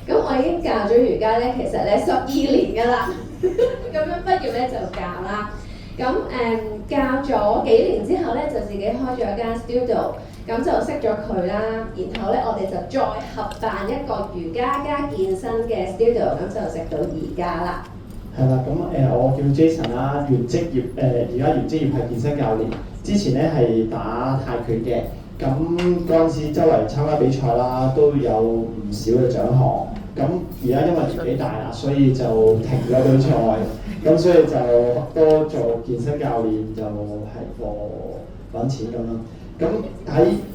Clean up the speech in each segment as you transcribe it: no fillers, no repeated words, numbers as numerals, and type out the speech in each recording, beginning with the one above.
咁我已經教咗瑜伽咧，其實咧12年㗎啦，咁樣畢業咧就教啦。咁教咗幾年之後咧，就自己開咗一間 studio， 咁就識咗佢啦。然後咧，我哋就再合辦一個瑜伽加健身嘅 studio， 咁就直到而家啦。係啦，咁我叫 Jason 啦，原職業而家原職業係健身教練。之前咧係打泰拳嘅，咁嗰陣時周圍參加比賽啦，都有唔少嘅獎項。咁而家因為年紀大啦，所以就停咗比賽，咁所以就多做健身教練，就係for揾錢咁啦。咁喺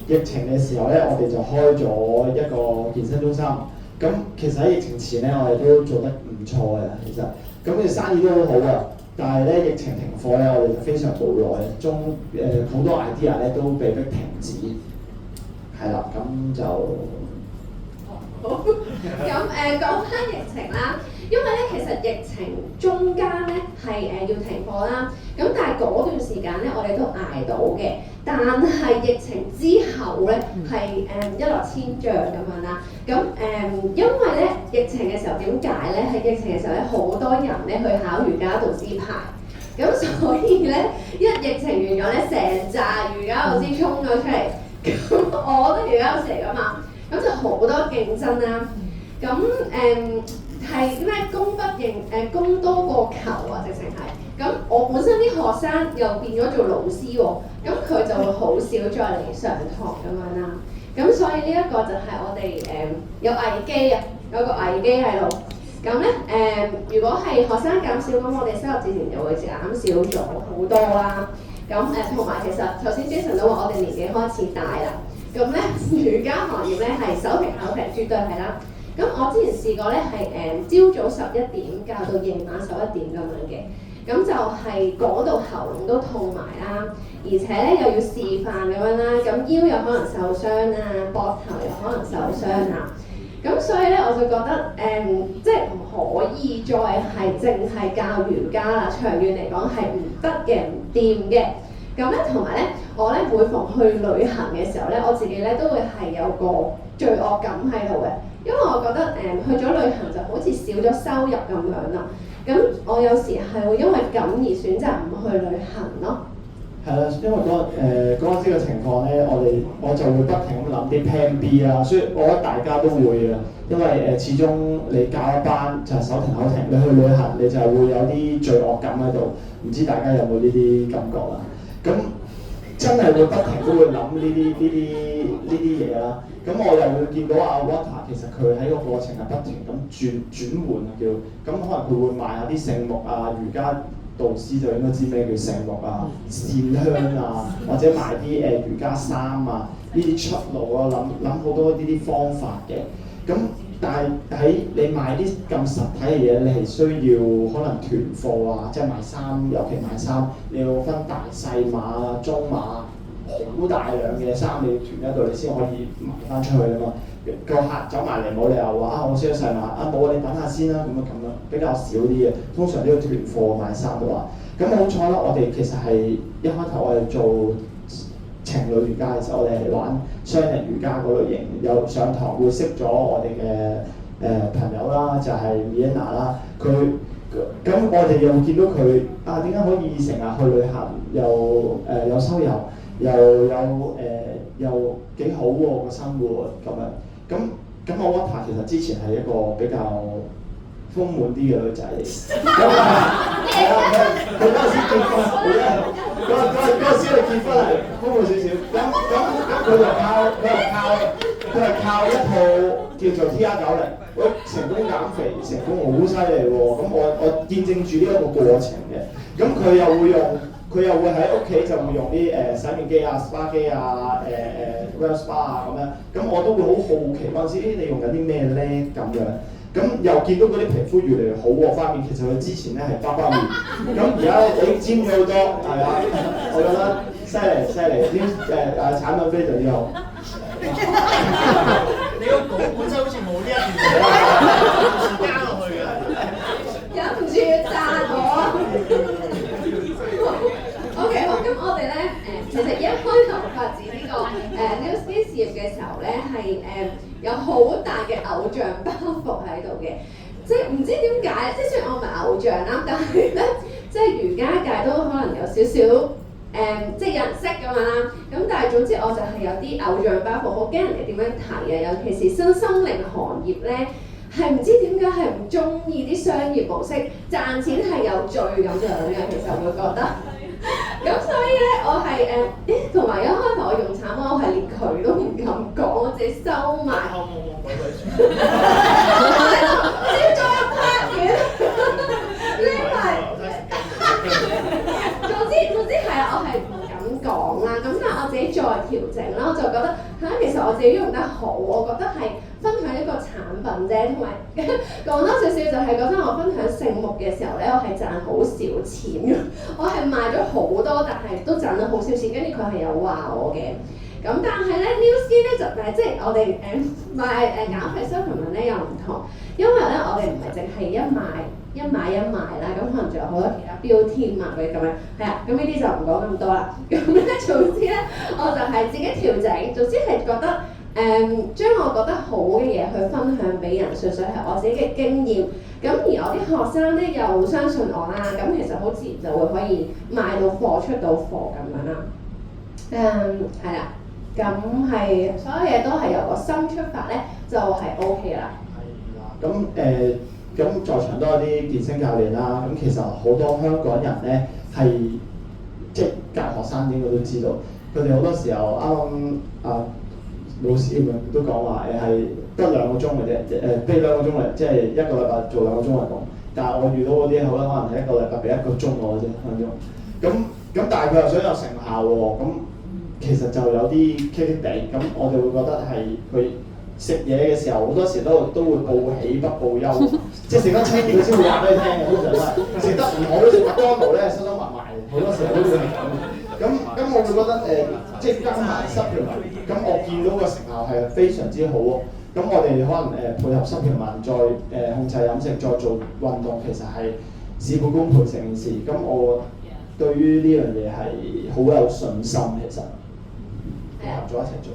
疫情嘅時候咧，我哋就開咗一個健身中心。咁其實喺疫情前咧，我哋都做得唔錯嘅，其實。咁嘅生意都好好㗎，但係咧疫情停課咧，我哋就非常無奈，好多 idea 咧都被迫停止，係啦，咁就好。咁講翻疫情啦，因為咧其實疫情中間咧係要停課啦，咁但係嗰段時間咧我哋都捱到嘅，但係疫情之後咧係一落千丈咁樣啦。咁因為咧疫情嘅時候點解咧？喺疫情嘅時候咧，好多人咧去考瑜伽導師牌，咁所以咧一疫情完咗咧，成扎瑜伽導師衝咗出嚟，咁我都瑜伽導師嚟㗎嘛，咁就好多競爭啦。咁係咩供多過求啊，直情係。咁我本身啲學生又變咗做老師喎，咁佢就會好少再嚟上堂咁樣啦。咁所以呢一個就係我哋有危機啊，有個危機喺度。咁咧如果係學生減少，咁我哋收入自然就會減少咗好多啦。咁同埋其實頭先 Jason 都話我哋年紀開始大啦。咁咧瑜伽行業咧係手停口停，絕對係啦。咁我之前試過咧係朝早11點教到夜晚11點咁樣嘅。咁就係講到喉嚨都痛埋啦，而且咧又要示範咁樣啦，咁腰又可能受傷啊，膊頭又可能受傷啊，咁所以咧我就覺得即係唔可以再係淨係教瑜伽啦，長遠嚟講係唔得嘅，唔掂嘅。咁咧同埋咧，我咧每逢去旅行嘅時候咧，我自己咧都會係有個罪惡感喺度嘅，因為我覺得去咗旅行就好似少咗收入咁樣啦。咁我有時係會因為咁而選擇唔去旅行咯。係啦，因為嗰陣時嘅情況咧，我就會不停咁諗啲 Plan B 啦，所以我覺得大家都會嘅，因為始終你教一班就係手停口停，你去旅行你就係會有啲罪惡感喺度，唔知大家有冇呢啲感覺啦？咁真係會不停都會諗呢啲嘢啦。咁我又會見到阿 Water 其實佢喺個過程係不停咁轉換啊叫，咁可能佢會賣下啲聖木啊，瑜伽導師就應該知咩叫聖木啊、線香啊，或者賣啲瑜伽衫啊，呢啲出路啊，諗好多呢啲方法嘅。咁但係喺你賣啲咁實體嘅嘢，你係需要可能囤貨啊，即係賣衫，尤其賣衫，你要分大細碼、中碼。好大量嘅衫你要囤一度，你先可以賣翻出去啊嘛。個客走埋嚟冇理由話我需要細碼冇啊，你等下先啦，咁樣比較少啲嘅。通常都要囤貨買衫嘅話，咁好彩啦，我哋其實係一開頭我哋做情侶瑜伽嘅時候，我哋係玩雙人瑜伽嗰類型，有上堂會識咗我哋嘅朋友啦，就係 Mianna 啦，咁我哋又見到佢點解可以成日去旅行，又有收入？又幾好喎個生活咁樣，咁我 Water 其實之前係一個比較豐滿啲嘅女仔嚟，係啊，佢嗰陣時結婚，嗰陣時佢結婚係豐滿少少，咁佢係靠一套叫做 TR90，成功減肥成功好犀利喎，咁我見證住呢一個過程嘅，咁佢又會喺屋企就會用啲洗面機啊、SPA 機啊、Well Spa 啊咁樣，咁我都會好好奇嗰陣時，你用緊啲咩咧咁樣？咁又見到嗰啲皮膚越嚟越好喎，塊面其實佢之前咧係包包面，咁而家咧已經尖咗好多，係啊，我覺得犀利，啲產品非常之好。你個稿本身好似冇呢一段嘢，加落去嘅。忍唔住要讚我。OK， 好，咁我哋咧其實一開頭發展呢個New Skin 事業嘅時候咧，係有好大嘅偶像包袱即係唔知點解，即係雖然我唔係偶像啦，但係咧，即係瑜伽界都可能有少少即係有人識咁樣啦。咁但係總之我就係有啲偶像包袱，好驚人哋點樣睇啊，尤其是身心靈行業咧。係唔知點解係唔中意啲商業模式，賺錢係有罪咁樣嘅，其實會覺得。咁所以咧，我係同埋一開頭我用產品，我係連佢都唔敢講，我自己收埋。少咗一 part 嘢，呢排。總之係啊，我係唔敢講啦。咁但係我自己再調整啦，我就覺得其實我自己用得好，我覺得係。分享一個產品啫，同埋講多少少就係嗰陣我分享聖木嘅時候咧，我係賺好少錢嘅，我係賣咗好多，但係都賺咗好少錢，跟住佢係有話我嘅。咁但係咧 New Skin 咧就即係我哋賣減肥 supplement 咧又唔同，因為咧我哋唔係淨係一買啦，咁可能仲有好多其他標籤啊嗰啲咁樣，係啊，咁呢啲就唔講咁多啦。咁咧總之咧，我就係自己調整，總之係覺得。將我覺得好嘅嘢去分享俾人，純粹係我自己嘅經驗。咁而我啲學生咧又相信我啦，咁其實好自然就會可以賣到貨出到貨咁樣啦。係啦，咁係所有嘢都係由個心出發咧，就係 OK 啦。係啦，咁在場都有啲健身教練啦。咁其實好多香港人咧係即係教學生應該都知道，佢哋好多時候啱老師咁樣都講話係得2個鐘嘅啫，俾2個鐘嚟，即係1個禮拜做2個鐘嚟講。但係我遇到嗰啲可能係1個禮拜俾1個鐘我啫，1個鐘。咁但係佢又想有成效喎，咁其實就有啲棘棘地。咁我哋會覺得係佢食嘢嘅時候好多時都會報喜不報憂，即係食得清佢先會話俾你聽嘅，通常都係食得唔好食麥當勞咧收收埋埋，好多時候都會係咁。咁我會覺得即係加埋supplement，咁我見到個成效係非常之好喎。咁我哋可能配合supplement再控制飲食，再做運動，其實係事半功倍成件事。咁我對於呢樣嘢係好有信心，其實合作一齊做。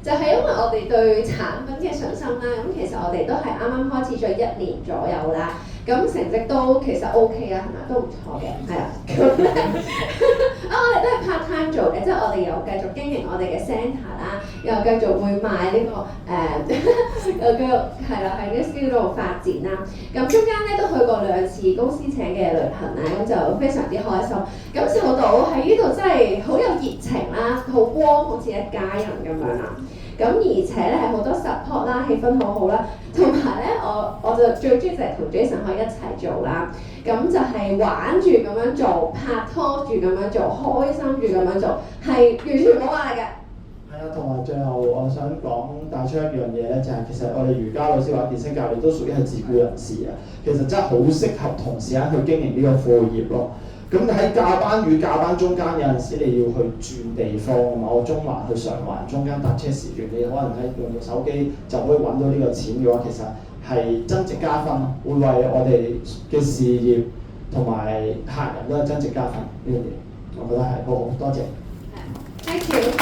就係因為我哋對產品嘅信心啦，咁其實我哋都係啱啱開始咗1年左右啦，咁成績都其實 OK 啊，係咪都唔錯嘅，係啦。咁咧我哋都係 part time 做嘅，即係我哋又繼續經營我哋嘅 centre 啦，又繼續會賣呢又繼續係啦喺 New Skin 度發展啦。咁中間咧都去過2次公司請嘅旅行啦，咁就非常之開心。感受到喺呢度真係好有熱情啦，好光，好似一家人咁樣啦。咁而且咧係好多 support 啦，氣氛好好啦，同埋咧我就最中意就係同 Jason 可以一齊做啦。咁就係玩住咁樣做，拍拖住咁樣做，開心住咁樣做，係完全冇壓力嘅。係啊，同埋最後我想講帶出一樣嘢咧，就係其實我哋瑜伽老師或者健身教練都屬於係自僱人士啊，其實真係好適合同時間去經營呢個副業咯。咁喺教班與教班中間有陣時你要去轉地方啊嘛，我中環去上環中間搭車時段，你可能喺用到手機就可以揾到呢個錢嘅話，其實係增值加分，會為我哋嘅事業同埋客人都係增值加分呢樣嘢，我覺得係好好，多謝。Thank you。